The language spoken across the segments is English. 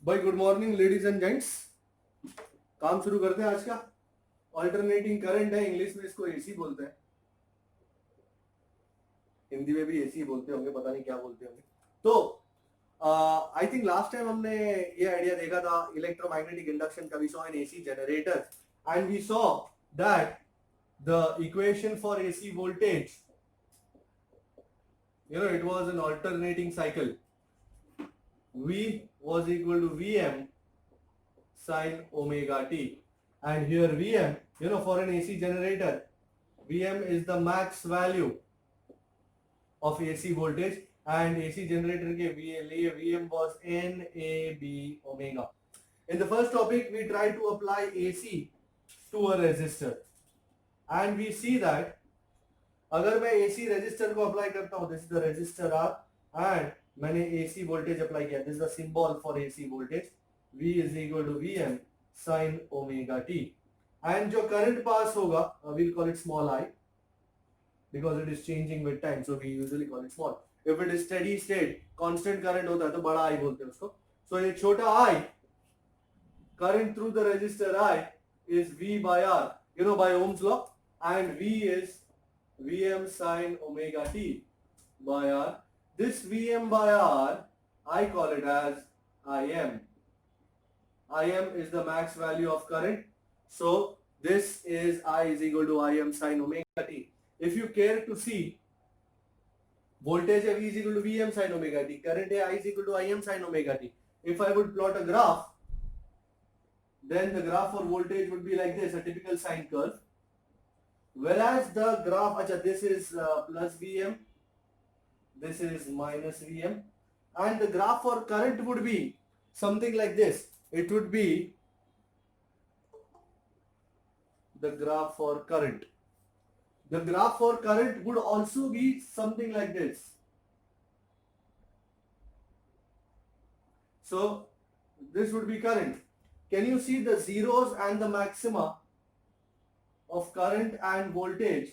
भाई good morning ladies and gents. काम शुरू करते हैं आज का। ऑल्टरनेटिंग करंट है, इंग्लिश में इसको एसी बोलते हैं, हिंदी में भी एसी बोलते होंगे, पता नहीं क्या बोलते होंगे। तो आई थिंक लास्ट टाइम हमने ये आइडिया देखा था इलेक्ट्रोमैग्नेटिक इंडक्शन का। We saw an AC generator and we saw that the equation for AC voltage, it was an alternating cycle. V was equal to Vm sin omega t, and here Vm, for an AC generator, Vm is the max value of AC voltage, and AC generator के Vm was NAB omega. In the first topic we try to apply AC to a resistor and we see that अगर मैं AC resistor को apply करता हूँ, this is the resistor R, and मैंने AC voltage apply किया, this is the symbol for AC voltage, V is equal to Vm sin omega t, and जो current pass होगा, we'll call it small I because it is changing with time, so we usually call it small. If it is steady state, constant current होता है तो बड़ा I बोलते हैं उसको. So ये छोटा I, current through the resistor I is V by R, by Ohm's law, and V is Vm sin omega t by R. This Vm by R, I call it as Im. Im is the max value of current. So this is I is equal to Im sin omega t. If you care to see, voltage है V is equal to Vm sin omega t, current है I is equal to Im sin omega t. If I would plot a graph, then the graph for voltage would be like this, a typical sine curve. Whereas the graph, this is plus Vm, this is minus Vm, and the graph for current would be something like this. It would be the graph for current. The graph for current would also be something like this. So this would be current. Can you see the zeros and the maxima of current and voltage?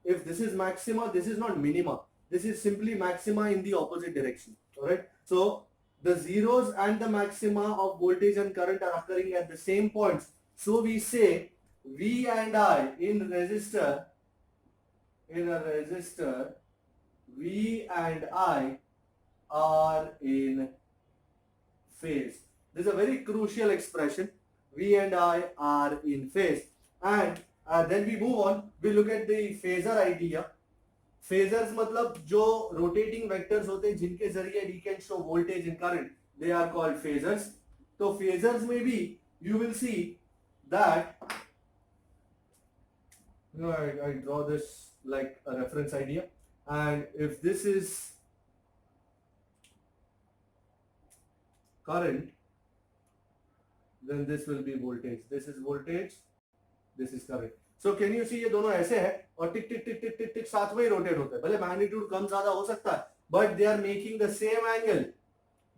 If this is maxima, this is not minima. This is simply maxima in the opposite direction. Alright. So the zeros and the maxima of voltage and current are occurring at the same points. So we say V and I in a resistor, V and I are in phase. This is a very crucial expression. V and I are in phase. And then we move on. We look at the phasor idea. Phasors मतलब जो rotating vectors होते हैं जिनके जरिए we can show voltage and current, they are called phasors. तो phasors में भी you will see that I draw this like a reference idea, and if this is current, then this will be voltage. This is voltage, this is current. So can you see ये दोनों ऐसे हैं और टिक टिक टिक टिक टिक टिक साथ में ही rotate होते हैं. भले मैग्नीट्यूड कम ज्यादा हो सकता है, but they are making the same angle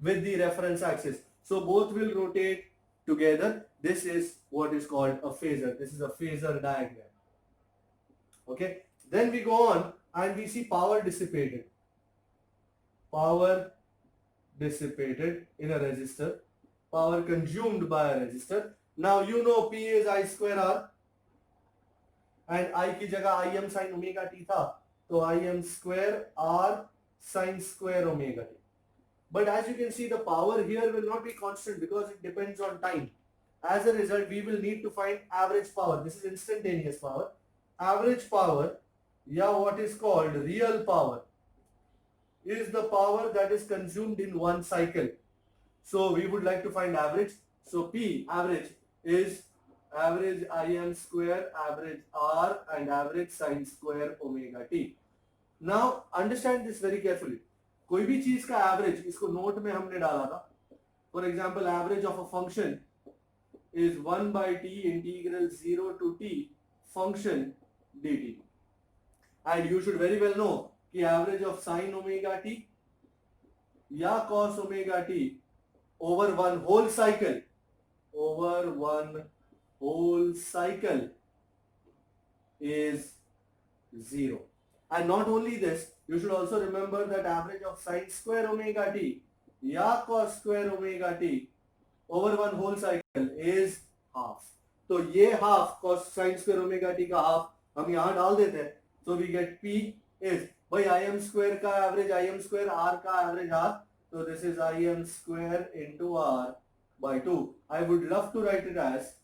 with the reference axis. So both will rotate together. This is what is called a phasor. This is a phasor diagram. Okay. Then we go on and we see power dissipated. Power dissipated in a resistor. Power consumed by a resistor. Now you know P is I square R. And I की जगह Im sin omega t था, तो Im square R sin square omega t. But as you can see, the power here will not be constant because it depends on time. As a result, we will need to find average power. This is instantaneous power. Average power, what is called real power, is the power that is consumed in one cycle. So we would like to find average. So P, average, is average Im square, average R, and average sin square omega t. Now understand this very carefully. कोई भी चीज का average, इसको note में हमने डाला था. For example average of a function is 1 by t integral 0 to t function dt. And you should very well know कि average of sine omega t या cos omega t over one whole cycle is 0. And not only this, you should also remember that average of sine square omega t या cos square omega t over 1 whole cycle is half. तो ये half cos sin square omega t का half हम यहाँ डाल देते हैं. So we get P is भाई im square का average im square r का average r. So this is im square into r by 2. I would love to write it as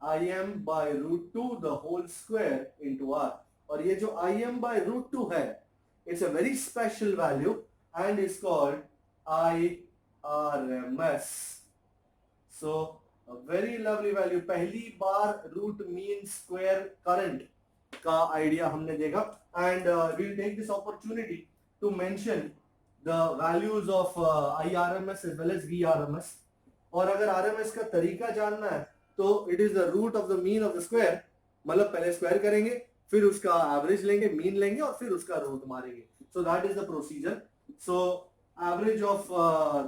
im by root 2 the whole square into r. और ये जो im by root 2 है, it's a very special value and is called IRMS. So a very lovely value. पहली बार root mean square current का idea हमने देखा, and we'll take this opportunity to mention the values of IRMS as well as VRMS. और अगर RMS का तरीका जानना है तो it is the root of the mean of the square. मतलब पहले स्क्वायर करेंगे, फिर उसका एवरेज लेंगे, मीन लेंगे और फिर उसका रूट मारेंगे. So that is the procedure. So average of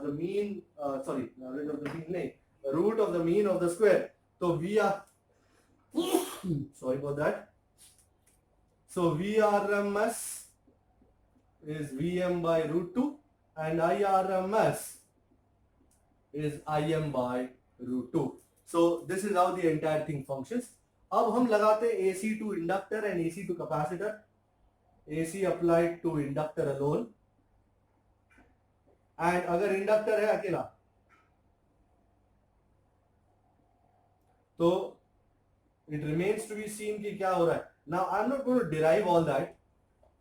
the mean, average of the mean नहीं, root of the mean of the square. So we are sorry about that. So VRMS is Vm by root 2 and IRMS is Im by root 2. So this is how the entire thing functions. अब हम लगाते हैं AC to inductor and AC to capacitor. AC applied to inductor alone. And अगर inductor है अकेला तो it remains to be seen कि क्या हो रहा है. Now I'm not going to derive all that.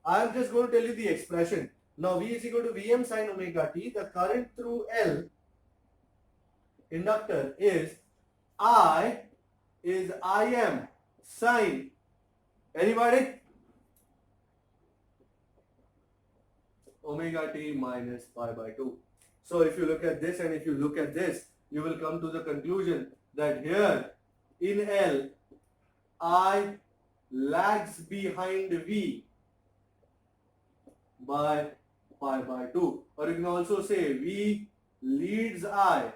I'm just going to tell you the expression. Now V is equal to Vm sin omega t. The current through L inductor is I is Im sin. Anybody? Omega t minus pi by 2. So if you look at this and if you look at this, you will come to the conclusion that here in L, I lags behind V by pi by 2. Or you can also say V leads I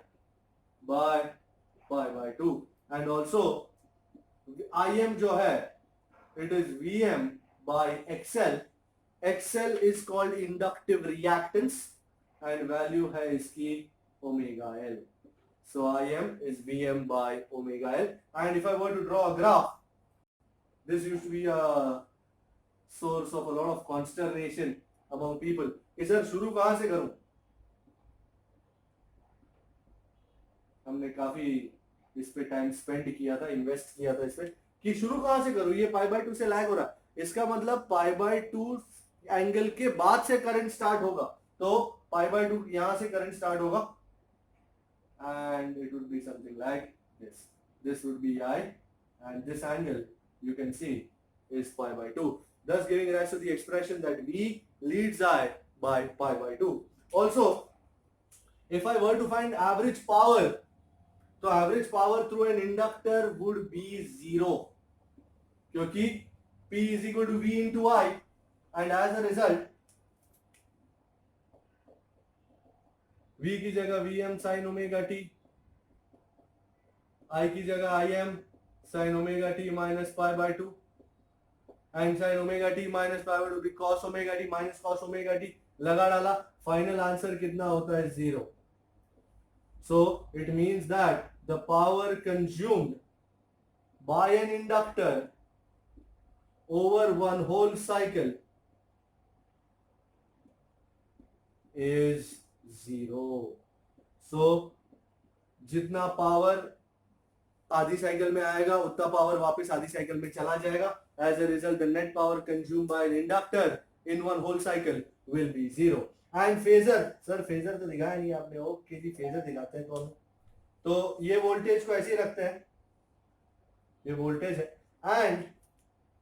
by pi by 2. And also Im जो है, it is Vm by XL. XL is called inductive reactance and value है इसकी omega L. So Im is Vm by omega L. And if I were to draw a graph, this used to be a source of a lot of consternation among people. कि sir शुरू कहाँ से करूं? हमने काफी इस पे time spend किया था, इन्वेस्ट किया था इस पे कि शुरू कहाँ से करूं? ये पाई बाय 2 से लैग हो रहा है. इसका मतलब पाई बाय 2 एंगल के बाद से करंट स्टार्ट होगा. तो पाई बाय 2 यहां से करंट स्टार्ट होगा and it would be something like this. This would be I and this angle you can see is pi by 2, thus giving rise to the expression that V leads I by pi by 2. Also, if I were to find average power, तो average power through an inductor would be 0 क्योंकि P is equal to V into I and as a result V की जगह Vm sin omega t, I की जगह Im sin omega t minus pi by 2 and sin omega t minus pi by 2 be cos omega t minus cos omega t. लगा डाला, final answer कितना होता है? 0. So it means that the power consumed by an inductor over one whole cycle is 0. So जितना power आधी cycle में आएगा उतना पावर वापस आधी साइकिल में चला जाएगा. As a result, the net power consumed by an inductor in one whole cycle will be 0. And phasor, sir phasor तो दिखाया नहीं आपने. ओके जी, phasor दिखाते हैं तो ये वोल्टेज को ऐसे ही रखते हैं, ये वोल्टेज है and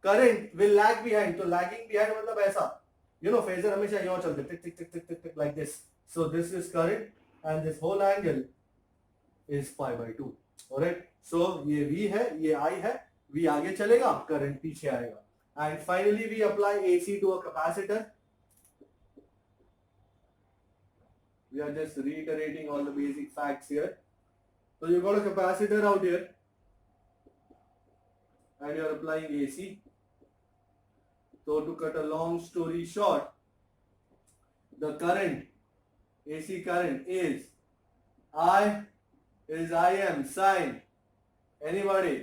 current will lag behind. तो lagging behind मतलब ऐसा, you know, phasor हमेशा यूं चलते टिक टिक टिक टिक टिक टिक like this. So this is current and this whole angle is pi by 2. Alright, so ये V है, ये I है. V आगे चलेगा, current पीछे आएगा. And finally we apply AC to a capacitor. We are just reiterating all the basic facts here. So you got a capacitor out here and you are applying AC. So to cut a long story short, the current, AC current is I is Im sin anybody.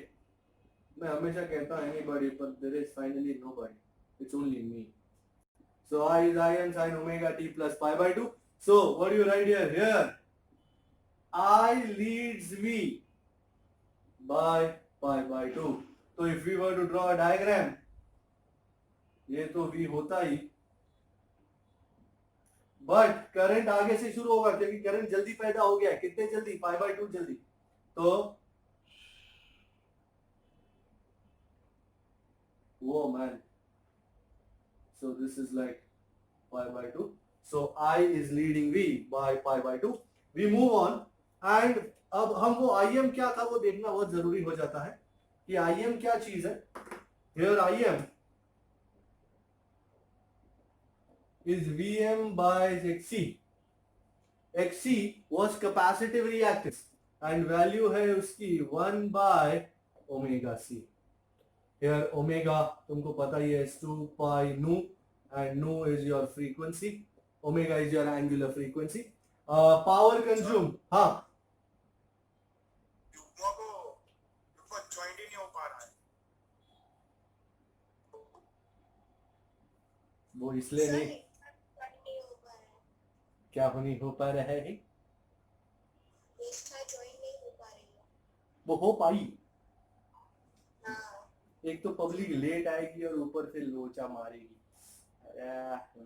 मैं हमेशा कहता हूँ anybody, but there is finally nobody. It's only me. So I is Im sin omega t plus pi by 2. So what do you write here? Here I leads V by pi by 2. So if we were to draw a diagram, ये तो V होता ही, but current आगे से शुरू होगा क्योंकि current जल्दी पैदा हो गया है. कितने जल्दी? पाई बाय 2 जल्दी. तो वो man, so this is like pi by 2. So I is leading V by pi by 2. We move on and अब हम वो Im क्या था वो देखना बहुत जरूरी हो जाता है कि Im क्या चीज है. Here Im is Vm by Xc. Xc was capacitive reactance and value है उसकी 1 by omega c. Here omega तुमको पता ही है is 2 pi nu and nu is your frequency. Omega is your angular frequency. Power consumed. हाँ. Joint ही नहीं हो पा रहा है. वो इसलिए नहीं. क्या नहीं हो पा रहा है? वो हो पाई. एक तो पब्लिक लेट आएगी और ऊपर से लोचा मारेगी.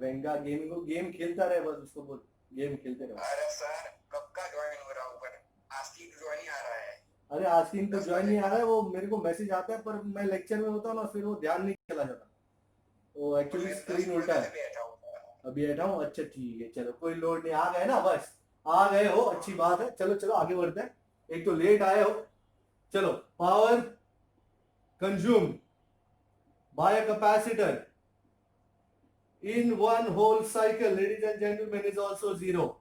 वेंगा गेमिंग को गेम खेलता रहे, बस उसको बोल गेम खेलते रहो. अरे सर कब का ज्वाइन हो रहा ऊपर? आस्किंग ज्वाइन नहीं आ रहा है. अरे आस्किंग तो ज्वाइन नहीं आ रहा है, वो मेरे को मैसेज आता है पर मैं लेक्चर में होता हूँ ना, फिर वो ध्यान नहीं चला जाता. वो एक्चुअली स्क्रीन उल्टा है. अभी बैठा हूँ. अच्छा ठीक है, चलो कोई लोड नहीं. आ गए ना, बस आ गए हो, अच्छी बात है. चलो चलो आगे बढ़ते हैं. एक तो लेट आए हो. चलो power consume by a capacitor in one whole cycle, ladies and gentlemen, is also 0.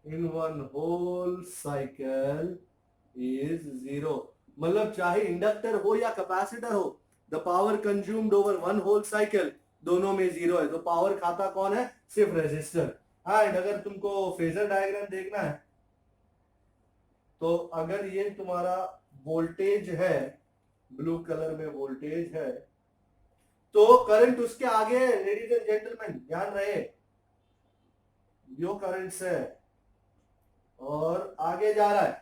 In one whole cycle is 0. मतलब चाहे इंडक्टर हो या कैपेसिटर हो, the power consumed over one whole cycle दोनों में 0 है. तो पावर खाता कौन है? सिर्फ रेजिस्टर. एंड अगर तुमको फेजर डायग्राम देखना है तो अगर ये तुम्हारा वोल्टेज है, ब्लू कलर में वोल्टेज है, तो करंट उसके आगे, लेडीज एंड जेंटलमैन ध्यान रहे, यो करंट से और आगे जा रहा है.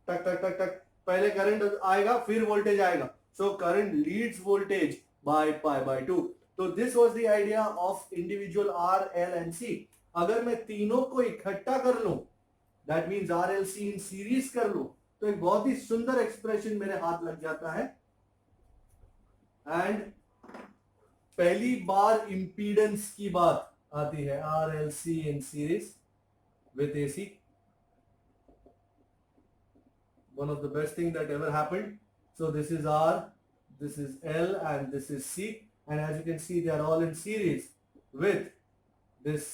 टक टक टक टक. पहले करंट आएगा फिर वोल्टेज आएगा. So current leads voltage by pi by 2. तो this was the idea of individual R, L and C. अगर मैं तीनों को इकट्ठा कर लूं, that means R L C in series कर लूं, तो एक बहुत ही सुंदर एक्सप्रेशन मेरे हाथ लग जाता है. एंड पहली बार इंपीडेंस की बात आती है. R L C in series with AC. One of the best thing that ever happened. So this is R, this is L, and this is C, and as you can see, they are all in series with this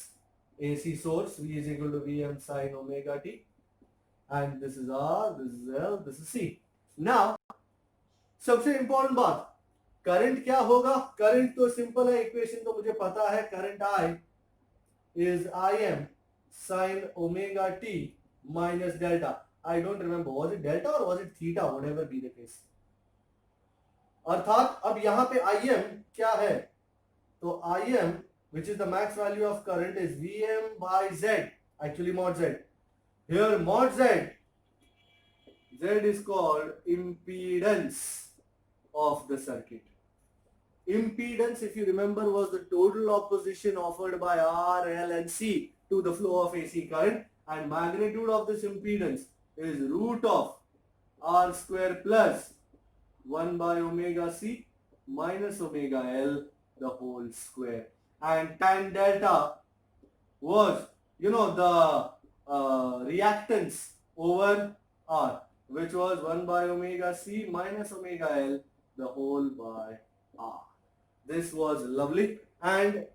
AC source. V is equal to Vm sin omega t, and this is R, this is L, this is C. Now, सबसे important बात, current क्या होगा? Current तो simple है, equation तो मुझे पता है. Current I is Im sin omega t minus delta. I don't remember, was it delta or was it theta, whatever be the case. अर्थात अब यहाँ पे Im क्या है? तो Im, which is the max value of current, is Vm by Z, actually mod Z. Here mod Z, Z is called impedance of the circuit. Impedance, if you remember, was the total opposition offered by R, L and C to the flow of AC current, and magnitude of this impedance is root of R square plus 1 by omega C minus omega L the whole square. And tan delta was, the reactance over R, which was 1 by omega C minus omega L the whole by R. This was lovely. And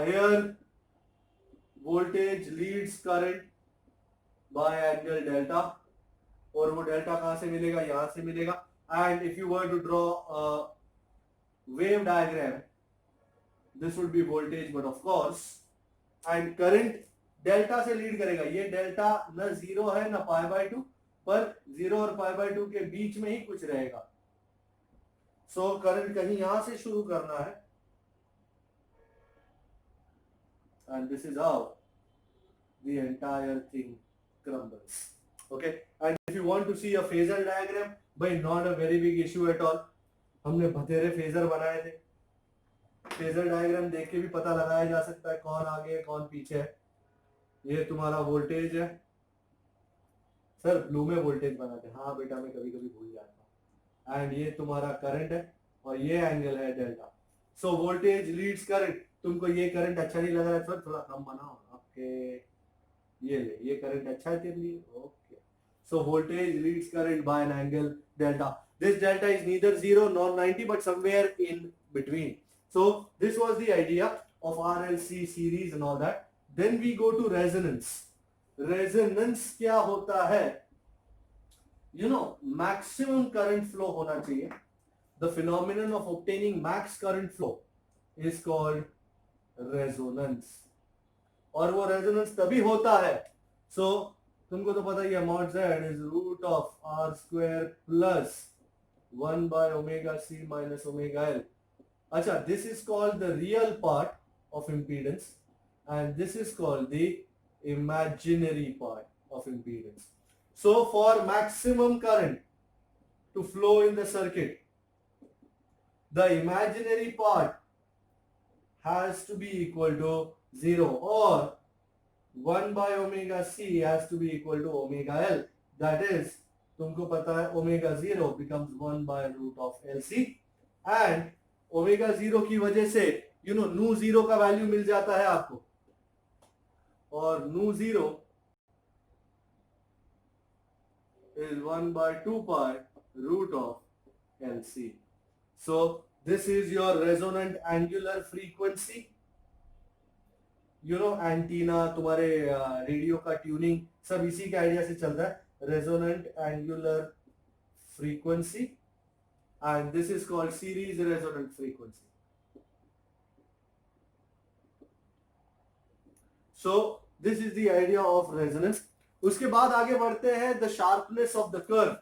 here voltage leads current by angle delta. और वो delta कहां से मिलेगा? यहां से मिलेगा. And if you were to draw wave diagram, this would be voltage, but of course, and current delta से lead करेगा। ये डेल्टा न 0 है न π/2, पर 0 और π/2 के बीच में ही कुछ रहेगा। सो करंट कहीं यहां से शुरू करना है, and this is how the entire thing crumbles. Okay, and if you want to see a phasor diagram, by not a very big issue at all. हमने बतेरे फेजर बनाए थे। फेजर डायग्राम देख के भी पता लगाया जा सकता है कौन आगे है कौन पीछे है। ये तुम्हारा वोल्टेज है सर, ब्लू में वोल्टेज बनाते हैं, हाँ बेटा मैं कभी कभी भूल जाता हूँ। एंड ये तुम्हारा करंट है और ये एंगल है delta. So voltage leads current. तुमको ये करंट अच्छा नहीं लग रहा है सर, थोड़ा कम बनाओ। आपके ये ले, ये करंट अच्छा है तेरे लिए, okay. So voltage leads current by an angle delta. This delta is neither 0 nor 90 but somewhere in between. So this was the idea of RLC series and all that. Then we go to resonance. Resonance क्या होता है? You know, maximum current flow होना चाहिए. The phenomenon of obtaining max current flow is called resonance. और वो resonance तभी होता है. So तुमको तो पता ही है, mod z is root of r square plus 1 by omega c minus omega l. अच्छा, this is called the real part of impedance and this is called the imaginary part of impedance. So for maximum current to flow in the circuit, the imaginary part has to be equal to 0 or 1 by omega c has to be equal to omega l. That is, तुमको पता है omega 0 becomes 1 by root of LC and omega 0 की वजह से नू 0 का value मिल जाता है आपको, और नू 0 is 1 by 2 pi root of LC. So this is your resonant angular frequency. Antenna, तुम्हारे रेडियो का ट्यूनिंग सब इसी के आइडिया से चलता है। Resonant angular frequency and this is called series resonant frequency. So this is the idea of resonance. उसके बाद आगे बढ़ते हैं the sharpness of the curve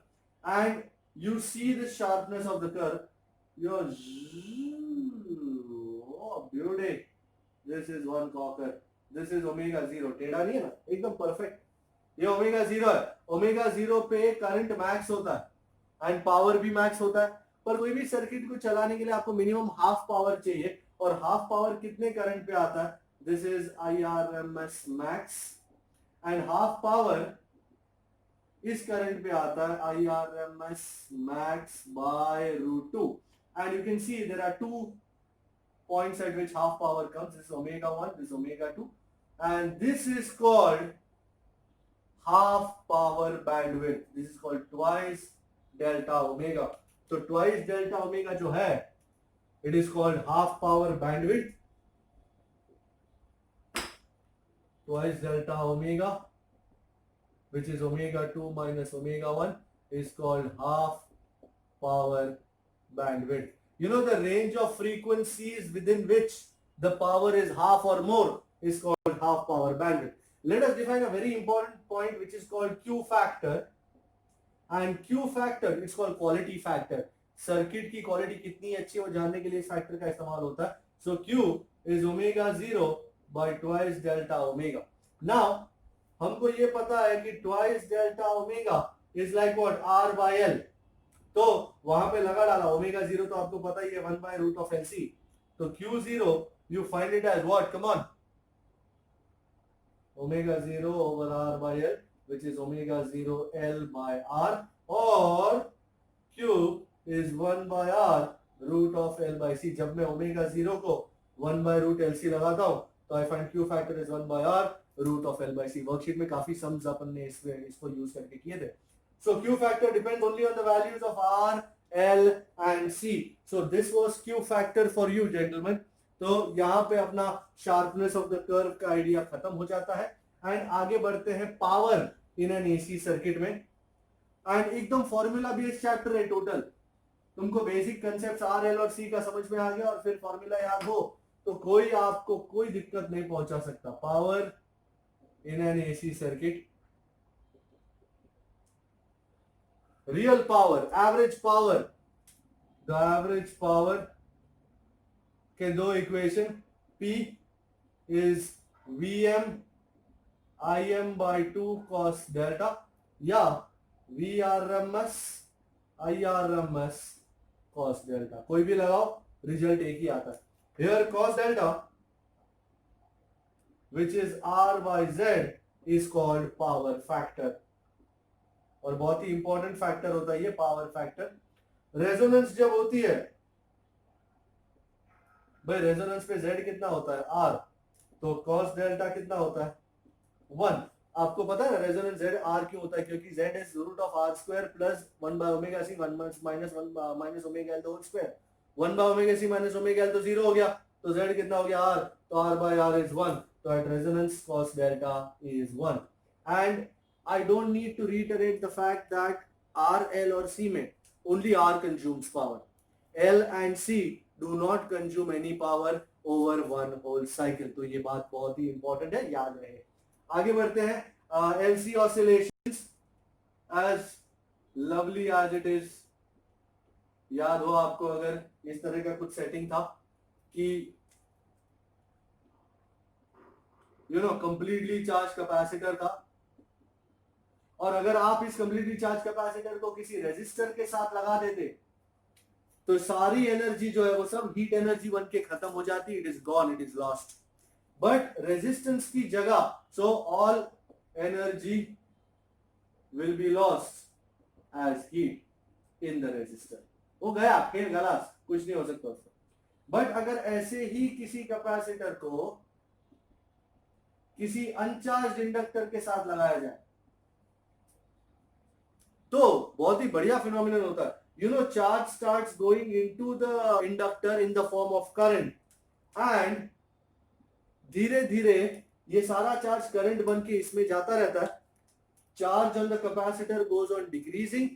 and you see the sharpness of the curve. Your oh beauty, this is one cocker, this is omega 0. टेढ़ा नहीं है ना, एकदम परफेक्ट। ये ओमेगा 0 है। ओमेगा 0 पे करंट मैक्स होता है एंड पावर भी मैक्स होता है, पर कोई भी सर्किट को चलाने के लिए आपको मिनिमम हाफ पावर चाहिए, और हाफ पावर कितने करंट पे आता है? This is IRMS max and half power इस करंट पे आता है IRMS max by root 2 and you can see there are 2 points at which half power comes. This is omega 1, this is omega 2 and this is called half power bandwidth. This is called twice delta omega. So twice delta omega जो है, it is called half power bandwidth. Twice delta omega, which is omega 2 minus omega 1, is called half power bandwidth. The range of frequencies within which the power is half or more is called half power bandwidth. Let us define a very important point which is called Q factor, and Q factor it's called quality factor. Circuit की quality कितनी अच्छी है वो जानने के लिए इस factor का इस्तेमाल होता है। So Q is omega 0 by twice delta omega. Now हमको ये पता है कि twice delta omega is like what? R by L. तो वहां पे लगा डाला ओमेगा 0, तो आपको पता ही है 1 by root of LC. तो Q0 you find it as what? Come on. Omega 0 over R by L, which is omega 0 L by R, or Q is 1 by R root of L by C. जब मैं omega 0 को 1 by root LC लगाता हूँ तो I find Q factor is 1 by R root of L by C. Worksheet में काफी sums अपन ने इसको यूज करके किए थे। So Q factor depends only on the values of R, L and C. So this was Q factor for you gentlemen. तो यहाँ पे अपना शार्पनेस ऑफ द कर्व का आइडिया खत्म हो जाता है एंड आगे बढ़ते हैं power in an AC circuit में। एंड एकदम फॉर्मूला बेस्ड चैप्टर है टोटल। तुमको बेसिक कंसेप्ट R, L और C का समझ में आ गया और फिर फॉर्मूला याद हो तो कोई आपको कोई दिक्कत नहीं पहुंचा सकता। Power in an AC circuit. Real power, average power, the average power के दो equation, P is Vm Im by 2 cos delta या Vrms Irms cos delta, कोई भी लगाओ रिजल्ट एक ही आता है. Here cos delta which is R by Z is called power factor. और बहुत ही इंपॉर्टेंट फैक्टर होता है ये पावर फैक्टर. रेजोनेंस जब होती है भाई, रेजोनेंस पे Z कितना होता है R, तो cos डेल्टा कितना होता है 1. आपको पता है ना रेजोनेंस Z R क्यों होता है, क्योंकि Z is root of R square plus 1 by omega c 1 minus 1 minus omega L the whole square. 1 by omega c minus omega L तो 0 हो गया, तो Z कितना हो गया R, तो R by R is 1. तो at resonance cos delta is 1. And I don't need to reiterate the fact that R, L और C में only R consumes power. L and C do not consume any power over one whole cycle. तो ये बात बहुत ही important है, याद रहे. आगे बढ़ते हैं. LC oscillations as lovely as it is, याद हो आपको अगर इस तरह का कुछ सेटिंग था कि कंप्लीटली चार्ज कैपेसिटर था, और अगर आप इस कंप्लीटली चार्ज कैपेसिटर को किसी रेजिस्टर के साथ लगा देते तो सारी एनर्जी जो है वो सब हीट एनर्जी बन के खत्म हो जाती. It is gone, it is lost. But resistance की जगह, so all energy will be lost as heat in the resistor. वो गया खेल गलास, कुछ नहीं हो सकता उसको. बट अगर ऐसे ही किसी कैपेसिटर को किसी अनचार्ज इंडक्टर के साथ लगाया जाए तो बहुत ही बढ़िया फिनोमिनन होता है. Charge starts going into the inductor in the form of current, and धीरे धीरे ये सारा चार्ज करंट बन के इसमें जाता रहता है. Charge on the capacitor goes on decreasing,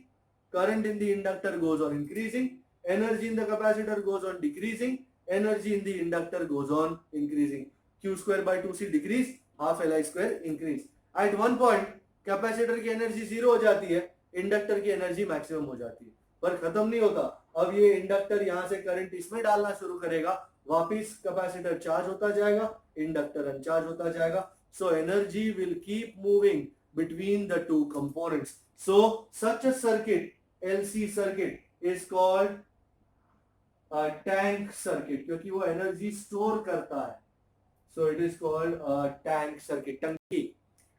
current in the inductor goes on increasing, energy in the capacitor goes on decreasing, energy in the inductor goes on increasing. Q square by 2C decrease, half Li square increase. At one point capacitor की energy 0 हो जाती है, inductor की energy maximum हो जाती है. पर खत्म नहीं होता. अब ये इंडक्टर यहां से करंट इसमें डालना शुरू करेगा, वापिस कैपेसिटर चार्ज होता जाएगा, इंडक्टर अनचार्ज होता जाएगा. So energy will keep moving between the two components. So such a circuit, LC circuit, is called tank circuit, क्योंकि वो एनर्जी स्टोर करता है. So it is called a tank circuit, टंकी.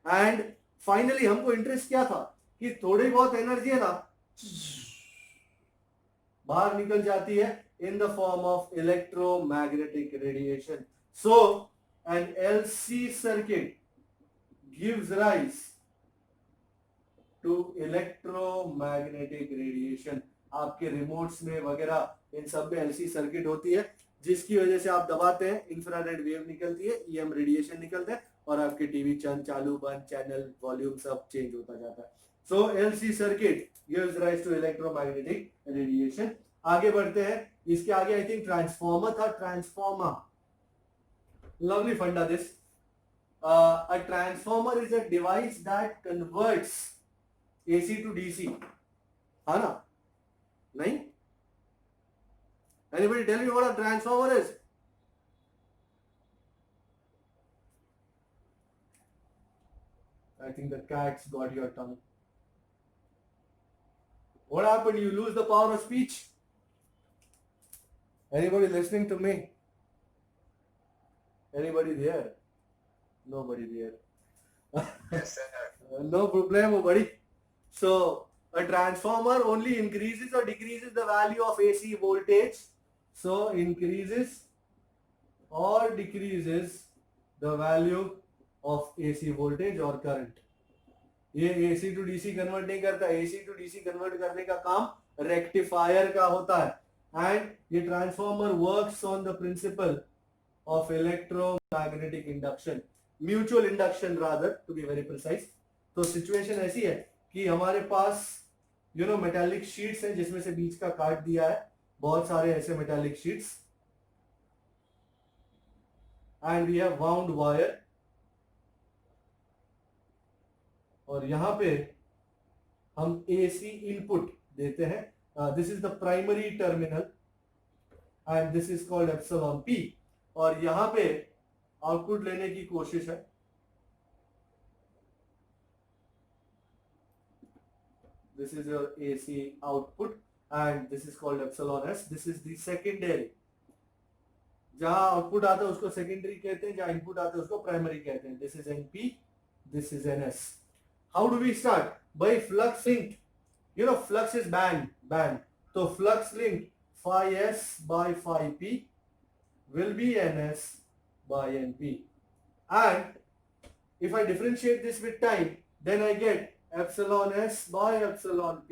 And finally हमको interest क्या था कि थोड़ी बहुत एनर्जी है ना बाहर निकल जाती है in the form of electromagnetic radiation. So an LC circuit gives rise to electromagnetic radiation. आपके रिमोट्स में वगैरह इन सब में LC सर्किट होती है, जिसकी वजह से आप दबाते हैं इंफ्रारेड वेव निकलती है, EM रेडिएशन निकलता है, और आपके टीवी चालू बंद, चैनल वॉल्यूम सब चेंज होता जाता है. So LC circuit gives rise to electromagnetic radiation. आगे बढ़ते हैं. इसके आगे आई थिंक ट्रांसफॉर्मर था. Transformer, lovely funda this. A transformer is a device that converts AC to DC. है ना? नहीं? Anybody tell me what a transformer is? I think the cat's got your tongue. What happened? You lose the power of speech? Anybody listening to me? Anybody there? Nobody there. Yes, sir. No problemo, buddy. So, a transformer only increases or decreases the value of AC voltage. So increases or decreases the value of AC voltage or current. ये AC to DC convert नहीं करता. AC to DC convert करने का काम rectifier का होता है. And ये transformer works on the principle of electromagnetic induction, mutual induction rather to be very precise. तो सिचुएशन ऐसी है कि हमारे पास मेटालिक शीट्स हैं जिसमें से बीच का काट दिया है, बहुत सारे ऐसे metallic sheets, and we have wound wire. और यहाँ पे हम AC इनपुट देते हैं. This is the primary terminal and this is called epsilon P. और यहाँ पे आउटपुट लेने की कोशिश है. This is your AC output and this is called epsilon S. This is the secondary. जहां आउटपुट आता है उसको सेकेंडरी कहते हैं, जहां इनपुट आता है उसको प्राइमरी कहते हैं. This is NP, this is NS. How do we start? By flux linked. You know flux is band. तो flux linked phi S by phi P will be NS by NP. And if I differentiate this with time, then I get epsilon S by epsilon P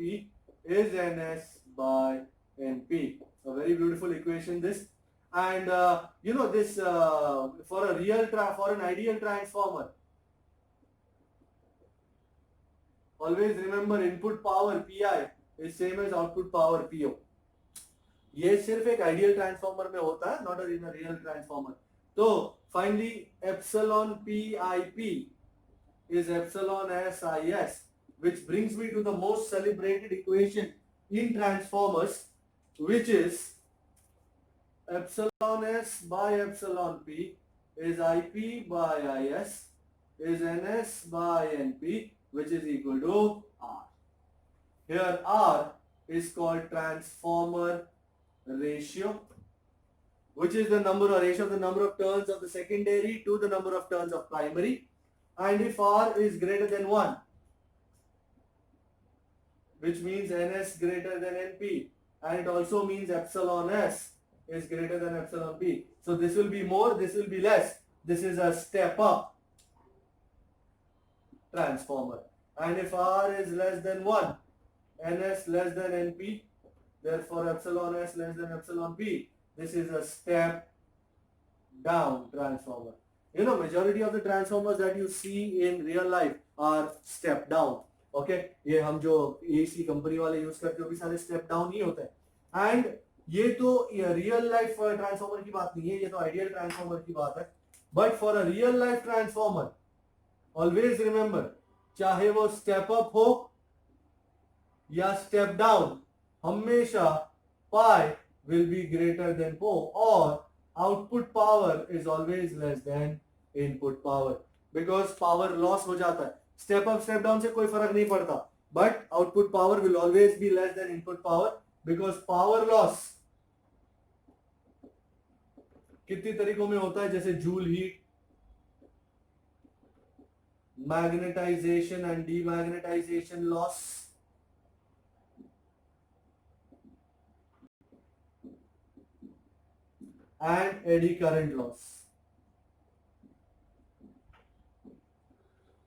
is NS by NP. A very beautiful equation this. And you know this for an ideal transformer, always remember input power PI is same as output power PO. ये सिर्फ एक ideal transformer में होता है, not in a real transformer. तो finally epsilon PIP is epsilon SIS, which brings me to the most celebrated equation in transformers, which is epsilon S by epsilon P is IP by IS is NS by NP, which is equal to R. Here R is called transformer ratio, which is the ratio of the number of turns of the secondary to the number of turns of primary. And if R is greater than 1, which means NS greater than NP, and it also means epsilon S is greater than epsilon P. So this will be more, this will be less. This is a step up transformer. And if R is less than 1, NS less than NP, therefore epsilon S less than epsilon P, this is a step down transformer. You know, majority of the transformers that you see in real life are step down. Okay, ये हम जो AC company वाले use करते हो भी सारे step down ही होते हैं. एंड ये तो रियल लाइफ ट्रांसफॉर्मर की बात नहीं है, ये तो आइडियल ट्रांसफॉर्मर की बात है. But for a real life transformer always remember, चाहे वो स्टेप अप हो या स्टेप डाउन, हमेशा पाई विल बी ग्रेटर देन पो, और output power is always less than input power, because power loss हो जाता है. स्टेप अप स्टेप डाउन से कोई फर्क नहीं पड़ता, but output power will always be less than input power, because power loss कितनी तरीकों में होता है, जैसे joule heat, magnetisation and demagnetisation loss, and eddy current loss.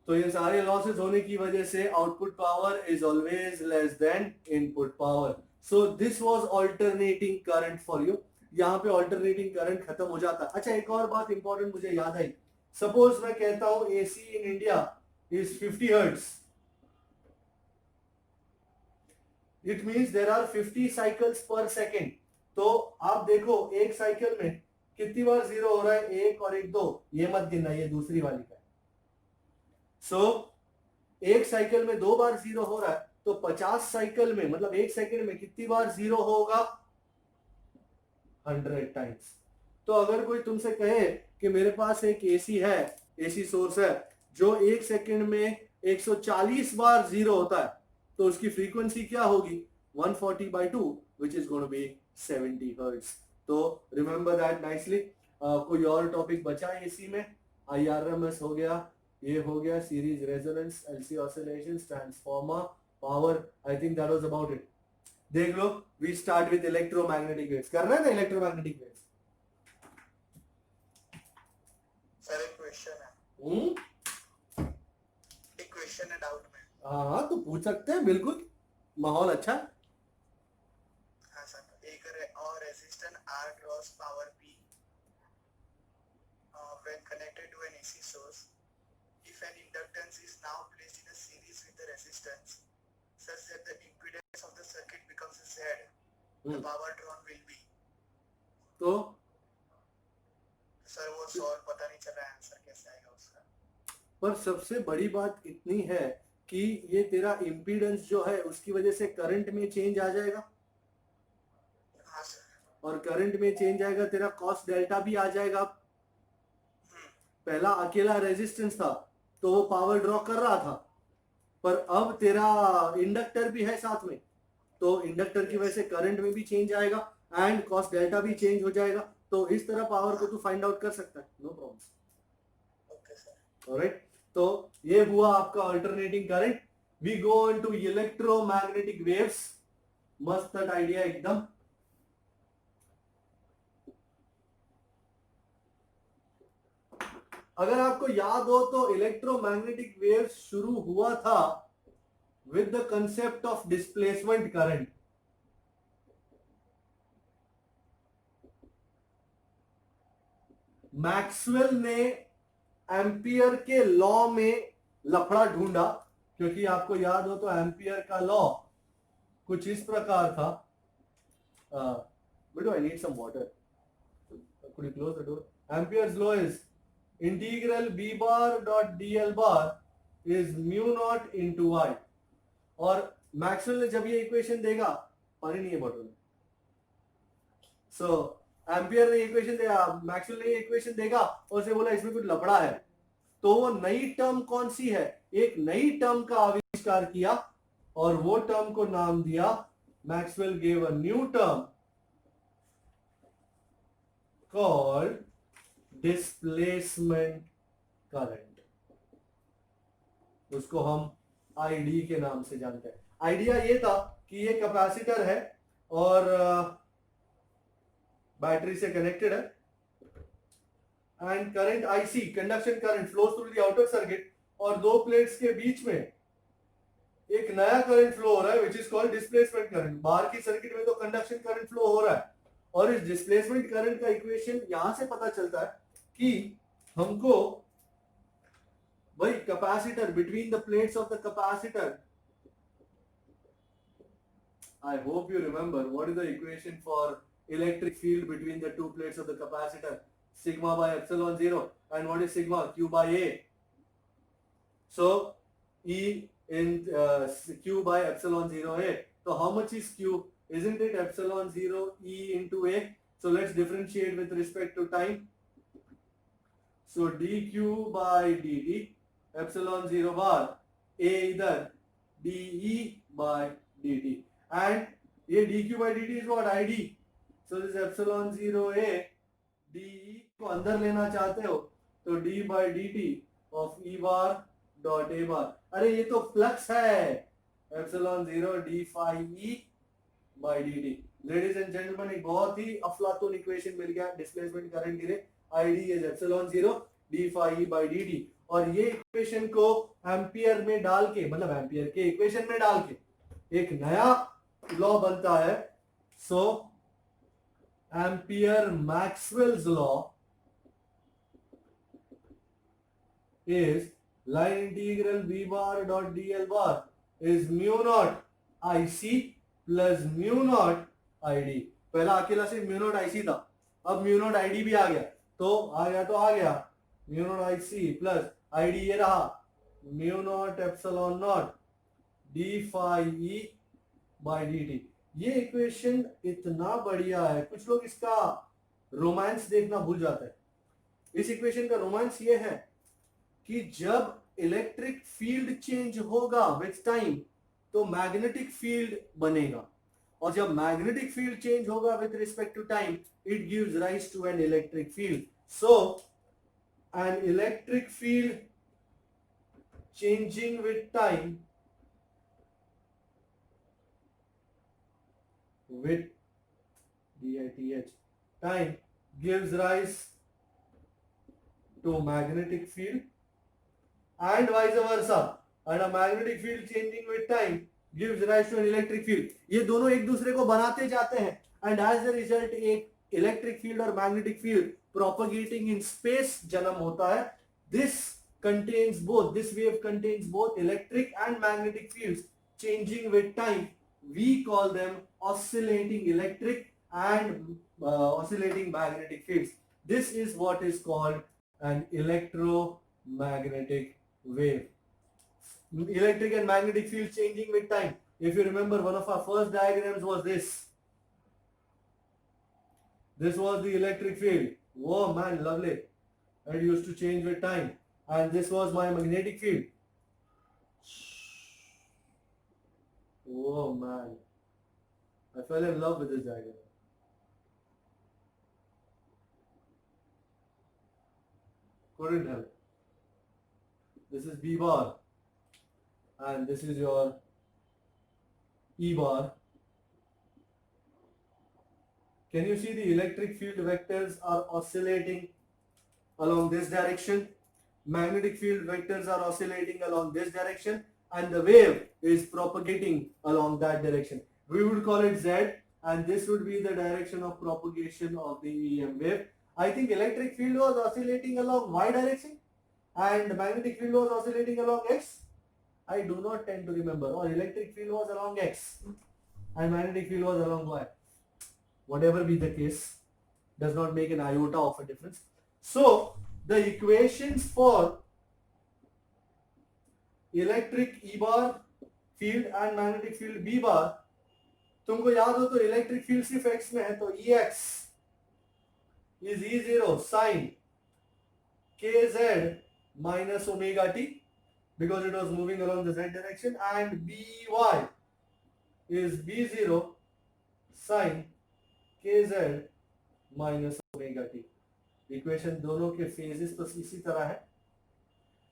तो ये सारे लॉसेस होने की वजह से output power is always less than input power. So this was alternating current for you. यहाँ पे अल्टरनेटिंग करंट खत्म हो जाता है. अच्छा, एक और बात इंपॉर्टेंट मुझे याद आई. सपोज मैं कहता हूं AC in India is 50 hertz. It means there are 50 cycles per second. तो आप देखो एक साइकिल में कितनी बार जीरो हो रहा है, 1 और 1 2, ये मत गिनना, ये दूसरी वाली का. सो एक साइकिल में 2 बार जीरो हो रहा है, तो 50 साइकिल में मतलब एक सेकंड में कितनी बार जीरो होगा, 100 टाइम्स. तो अगर कोई तुमसे कहे कि मेरे पास एक AC है, AC सोर्स है, जो एक सेकंड में 140 बार जीरो होता है, तो उसकी फ्रीक्वेंसी क्या होगी, 140/2, which is going to be 70 hertz. तो रिमेंबर दैट नाइसली. कोई और टॉपिक बचा है AC में? IRMS हो गया, ये हो गया, series resonance, LC oscillations, transformer, power. I think that was about it. देख लो, we start with electromagnetic waves. करना है ना इलेक्ट्रोमैग्नेटिक वेव्स? सर एक क्वेश्चन है. एक क्वेश्चन है डाउट में. हाँ तो पूछ सकते हैं, बिल्कुल, माहौल अच्छा. हाँ सर, एक और resistance R cross power P when connected to an AC source, if an inductance is now placed in a series with the resistance such that the impedance of the circuit becomes a Z, the power drawn will be. तो sir वो solve पता नहीं चल रहा है, answer कैसे आएगा उसका. पर सबसे बड़ी बात इतनी है कि ये तेरा इम्पीडेंस जो है उसकी वजह से करंट में चेंज आ जाएगा, हाँ सर। और करंट में चेंज आएगा, तेरा कॉस डेल्टा भी आ जाएगा। पहला अकेला रेजिस्टेंस था तो वो पावर ड्रॉ कर रहा था, पर अब तेरा इंडक्टर भी है साथ में, तो इंडक्टर की वजह से करंट में भी चेंज आएगा एंड कॉस डेल्टा भी चेंज हो जाएगा। तो इस तरह पावर को तू फाइंड आउट कर सकता है, no problem. Okay sir. Alright, तो ये हुआ आपका alternating current. We go on to electromagnetic waves. मस्त आइडिया एकदम। अगर आपको याद हो तो इलेक्ट्रोमैग्नेटिक वेव्स शुरू हुआ था with the concept of displacement current. Maxwell ने एम्पियर के लॉ में लफड़ा ढूंढा, क्योंकि आपको याद हो तो एम्पियर का लॉ कुछ इस प्रकार था। But I need some water. Could you close the door? Ampere's law is integral b bar dot dl bar is mu naught into y. और मैक्सवेल ने जब ये इक्वेशन देगा, पानी नहीं है बॉटल में, सो एम्पियर ने इक्वेशन दिया, मैक्सवेल ने इक्वेशन देगा और उसे बोला इसमें कुछ लफड़ा है, तो वो नई टर्म कौन सी है, एक नई टर्म का आविष्कार किया और वो टर्म को नाम दिया, Maxwell gave a new term called displacement current. उसको हम आईडी के नाम से जानते हैं। आइडिया ये था कि ये कैपेसिटर है और बैटरी से कनेक्टेड है and current IC, conduction current flows through the outer circuit, और दो प्लेट्स के बीच में एक नया करंट फ्लो हो रहा है which is called displacement current. बाहर की सर्किट में तो कंडक्शन करंट फ्लो हो रहा है, और इस डिस्प्लेसमेंट करंट का इक्वेशन यहां से पता चलता है कि हमको भाई capacitor between the plates of the capacitor, I hope you remember what is the equation for electric field between the two plates of the capacitor, sigma by epsilon 0, and what is sigma? Q by A. So E in Q by epsilon 0 A. So how much is Q? Isn't it epsilon 0 E into A? So let's differentiate with respect to time. So dq by dt, epsilon 0 bar, A इधर dE by dt. And ये dq by dt is what? id. So this epsilon 0 a de को अंदर लेना चाहते हो तो d by dt of e bar dot a bar. अरे ये तो फ्लक्स है, epsilon 0 d phi e by dt. Ladies and gentleman, एक बहुत ही अफलातून इक्वेशन मिल गया डिस्प्लेसमेंट करंट के लिए। id is epsilon 0 d phi e by dt, और ये इक्वेशन को एम्पियर में डाल के, मतलब एम्पियर के इक्वेशन में डाल के एक नया लॉ बनता है। So ampere Maxwell's law is line integral v bar dot dl bar is mu naught ic plus mu naught id। पहला अकेला से म्यू नॉट ic था, अब म्यू नॉट id भी आ गया, तो आ गया mu naught ic plus id ये रहा mu naught epsilon not d phi e by dt। ये इक्वेशन इतना बढ़िया है, कुछ लोग इसका रोमांस देखना भूल जाते हैं। इस इक्वेशन का रोमांस ये है कि जब इलेक्ट्रिक फील्ड चेंज होगा विथ टाइम तो मैग्नेटिक फील्ड बनेगा, और जब मैग्नेटिक फील्ड चेंज होगा with respect to time it gives rise to an electric field. So an electric field changing with time with DITH time gives rise to magnetic field and vice versa, and a magnetic field changing with time gives rise to an electric field। ये दोनों एक दूसरे को बनाते जाते हैं and as a result एक electric field और magnetic field propagating in space जन्म होता है। This contains both, this wave contains both electric and magnetic fields changing with time. We call them oscillating electric and oscillating magnetic fields. This is what is called an electromagnetic wave. electric and magnetic field changing with time. If you remember, one of our first diagrams was this. This was the electric field. Whoa man, lovely. It used to change with time. And this was my magnetic field. Whoa man. I fell in love with this diagram. Couldn't help. This is B bar. And this is your E bar. Can you see the electric field vectors are oscillating along this direction? Magnetic field vectors are oscillating along this direction, and the wave is propagating along that direction. We would call it Z, and this would be the direction of propagation of the EM wave. I think electric field was oscillating along Y direction and magnetic field was oscillating along X. I do not tend to remember. Or electric field was along X and magnetic field was along Y. Whatever be the case, does not make an iota of a difference. So the equations for electric E bar field and magnetic field B bar, तुमको याद हो तो electric field सिर्फ x में है, तो Ex is E0 sin kz minus omega t because it was moving along the z direction, and By is B0 sin kz minus omega t. Equation दोनों के फेजेस तो इसी तरह है.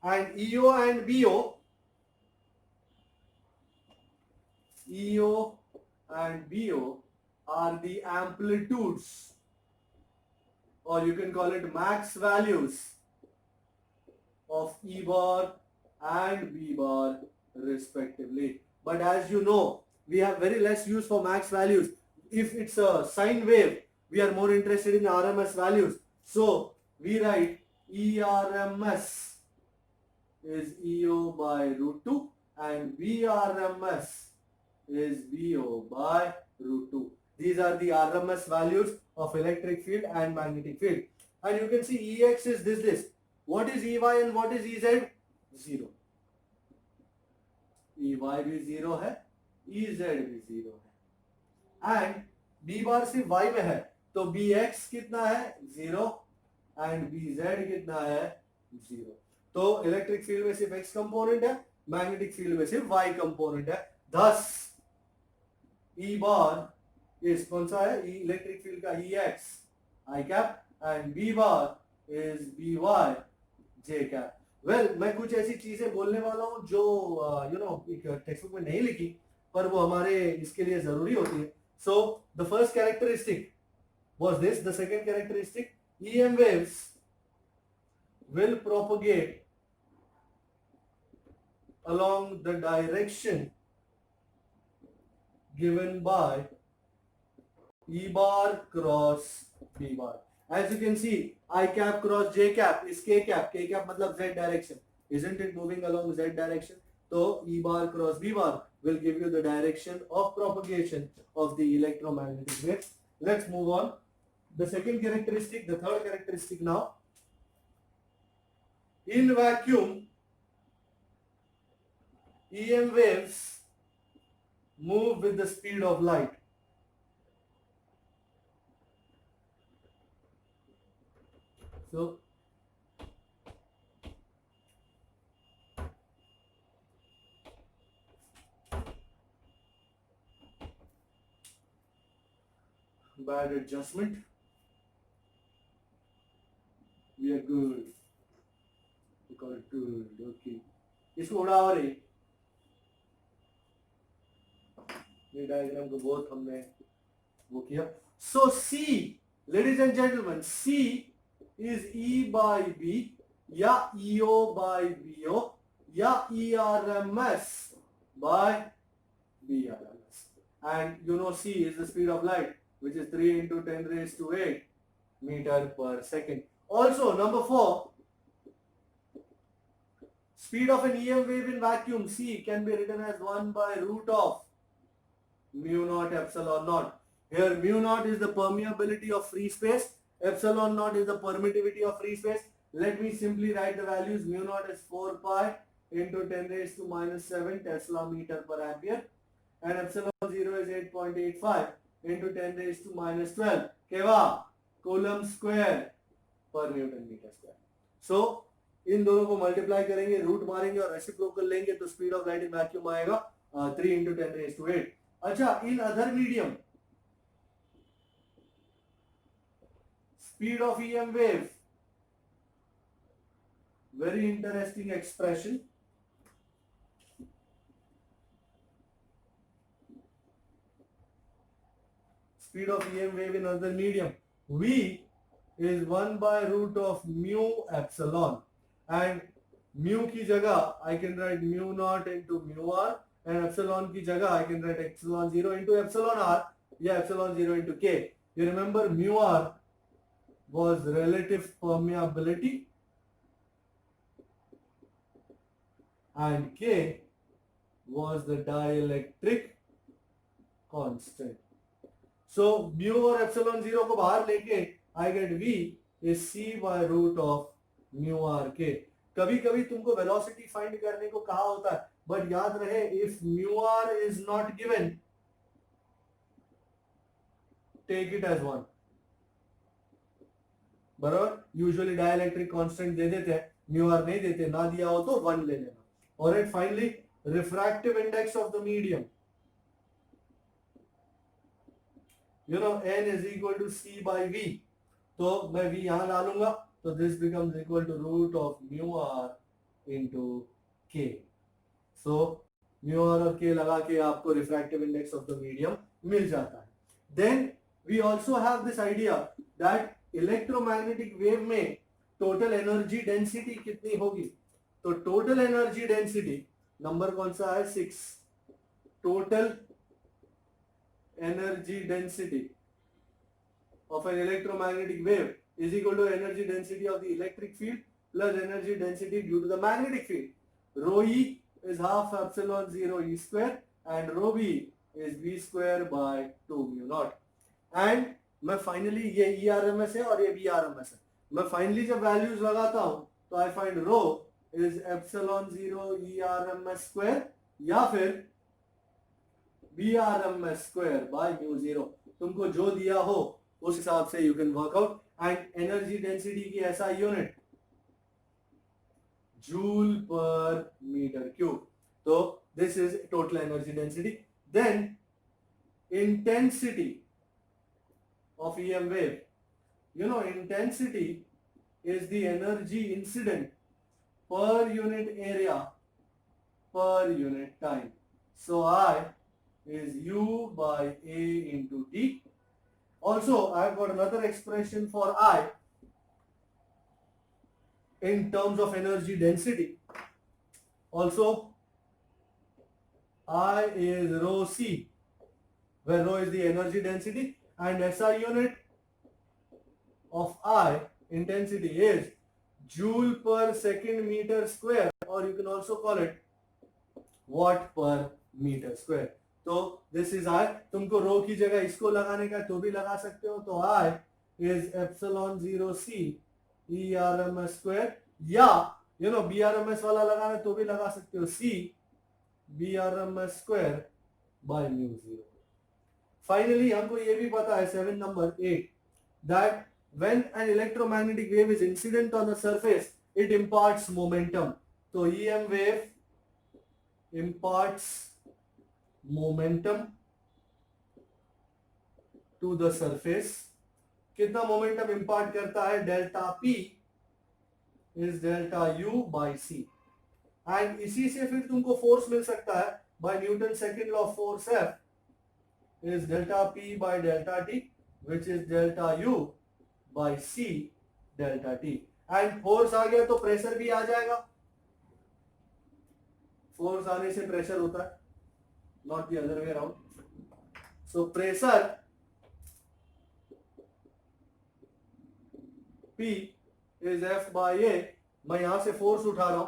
And EO and BO, EO and BO are the amplitudes, or you can call it max values of E bar and B bar respectively. But as you know, we have very less use for max values. If it's a sine wave, we are more interested in RMS values. So we write ERMS is EO by root 2 and VRMS is VO by root 2. These are the RMS values of electric field and magnetic field. And you can see Ex is this. What is Ey and what is Ez? 0. Ey भी 0 है, Ez भी 0 है. And B bar सिर्फ Y में है, तो Bx कितना है? 0 and Bz कितना है? 0. तो इलेक्ट्रिक फील्ड में सिर्फ x कंपोनेंट है, मैग्नेटिक फील्ड में सिर्फ y कंपोनेंट है. Thus E bar is कौन सा है? इलेक्ट्रिक फील्ड का Ex I cap and B bar is By J cap. Well, मैं कुछ ऐसी चीजें बोलने वाला हूँ जो टेक्स्ट बुक में नहीं लिखी, पर वो हमारे इसके लिए जरूरी होती है. So the first characteristic was this. The second characteristic, EM waves will propagate along the direction given by E bar cross B bar. As you can see, I cap cross J cap is K cap. K cap मतलब Z direction. Isn't it moving along Z direction? So E bar cross B bar will give you the direction of propagation of the electromagnetic wave. Let's move on. The second characteristic, the third characteristic now. In vacuum, EM waves move with the speed of light. So bad adjustment. We are good. We call it good. Okay. इसको उड़ा और ये diagram को बहुत हमने वो किया. So C, ladies and gentlemen, C is E by B या EO by BO या ERMS by BRMS. And you know C is the speed of light, which is 3 into 10 raised to 8 meter per second. Also, number 4, speed of an EM wave in vacuum C can be written as 1 by root of mu naught epsilon naught. Here mu naught is the permeability of free space, epsilon naught is the permittivity of free space. Let me simply write the values. Mu naught is 4 pi into 10 raised to minus 7 Tesla meter per ampere, and epsilon 0 is 8.85 into 10 raised to minus 12 केवा coulomb square पर Newton metre square. सो इन दोनों को multiply करेंगे, root मारेंगे और reciprocal लेंगे तो speed of light in vacuum आएगा 3 into 10 raised to 8. अच्छा, in other medium speed of EM wave, very interesting expression. Speed of EM wave in other medium, V is 1 by root of mu epsilon, and mu की जगह I can write mu naught into mu r, and epsilon की जगह I can write epsilon 0 into epsilon r या epsilon 0 into k. You remember mu r was relative permeability and K was the dielectric constant. So mu और epsilon 0 को बाहर लेके I get V is C by root of mu r k. कभी कभी तुमको velocity find करने को कहा होता है, but याद रहे if mu r is not given, take it as 1. बराबर. यूजुअली डाइलेक्ट्रिक कांस्टेंट दे देते हैं, म्यू आर नहीं देते, ना दिया हो तो 1 ले लेना. और finally refractive index of the medium, you know n is equal to c by v. तो मैं v यहां डालूंगा तो this becomes equal to root of mu r into k. So mu r और k लगा के आपको refractive index of the medium मिल जाता है. Then we also have this idea that electromagnetic wave में टोटल एनर्जी डेंसिटी कितनी होगी. तो टोटल एनर्जी डेंसिटी नंबर कौन सा है 6. Total energy density of an electromagnetic wave is equal to energy density of the electric field plus energy density due to the magnetic field. Rho E is half epsilon 0 E square and rho B is B square by 2 mu naught. And मैं finally ये ERMS है और ये BRMS है. मैं finally जब values लगाता हूं तो I find rho is epsilon 0 ERMS square या फिर BRMS स्क्वायर बाय म्यू 0. तुमको जो दिया हो उस हिसाब से you can work out. And energy density की ऐसा unit joule per metre cube. तो this is total energy density. Then intensity of EM wave, you know, intensity is the energy incident per unit area per unit time. So I is U by A into T. Also, I've got another expression for I in terms of energy density. Also, I is rho C, where rho is the energy density. And SI unit of I intensity is joule per second meter square, or you can also call it watt per meter square. तो this is I. तुमको रो की जगह इसको लगाने का तो भी लगा सकते हो. तो I is epsilon 0 C ERMS square, या you know BRMS वाला लगाना तो भी लगा सकते हो C BRMS square by mu 0. Finally हमको ये भी पता है 7 number 8 that when an electromagnetic wave is incident on the surface it imparts momentum. तो EM wave imparts momentum to the surface. कितना मोमेंटम इंपार्ट करता है. Delta P is delta U by C. And इसी से फिर तुमको फोर्स मिल सकता है by Newton second law of force F is delta P by delta T, which is delta U by C delta T. And force आ गया तो pressure भी आ जाएगा. फोर्स आने से प्रेशर होता है, not the other way around. So pressure P is F by A. मैं यहां से फोर्स उठा रहा हूं.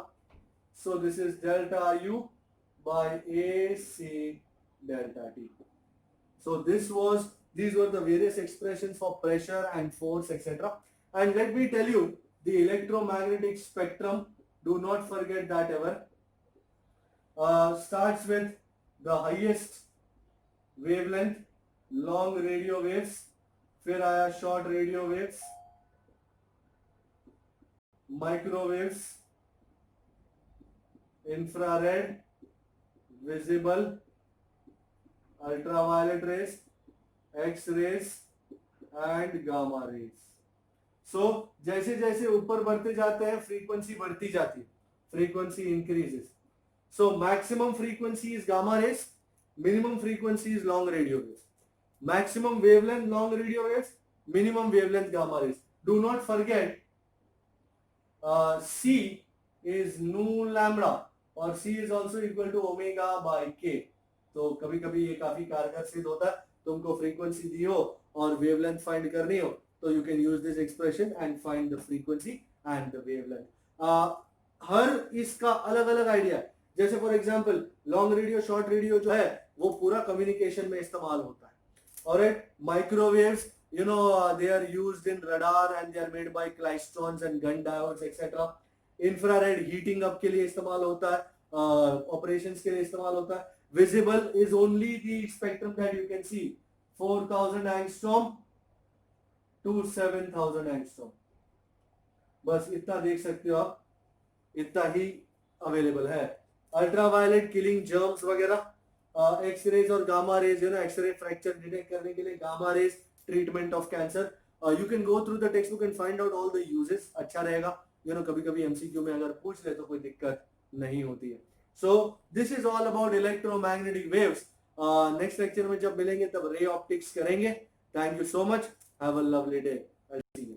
So this is delta U by AC delta T. So these were the various expressions for pressure and force, etc. And let me tell you, the electromagnetic spectrum, do not forget that ever. starts with the highest wavelength, long radio waves, फिर आया short radio waves, microwaves, infrared, visible, ultraviolet rays, X-rays and gamma rays. So जैसे जैसे ऊपर बढ़ते जाते हैं frequency बढ़ती जाती है, frequency increases. So maximum frequency is gamma rays, minimum frequency is long radio waves. Maximum wavelength long radio waves, minimum wavelength gamma rays. Do not forget C is nu lambda और C is also equal to omega by k. तो कभी कभी ये काफी कारगर सिद्ध होता है. तुमको फ्रीक्वेंसी दी हो और वेवलेंथ फाइंड करनी हो तो you can use this expression and find the frequency and the wavelength. हर इसका अलग अलग आइडिया है. जैसे for example long radio short radio जो है वो पूरा कम्युनिकेशन में इस्तेमाल होता है. Alright, microwaves you know they are used in radar and they are made by klystrons and gun diodes etc. infrared heating up के लिए इस्तेमाल होता है, operations के लिए इस्तेमाल होता है. visible is only the spectrum that you can see 4000 angstrom to 7000 angstrom. बस इतना देख सकते हो आप, इतना ही अवेलेबल है. अल्ट्रावायलेट किलिंग जर्म्स वगैरह, एक्सरेज और gamma rays, you know X ray fracture detect करने के लिए gamma rays, treatment of cancer. You can go through the text book and find out all the uses. अच्छा रहेगा, यू नो कभी कभी MCQ में अगर पूछ ले तो कोई दिक्कत नहीं होती है. So this is all about electromagnetic waves. Next lecture में जब मिलेंगे तब रे ऑप्टिक्स करेंगे. Thank you so much, have a lovely day. I see you.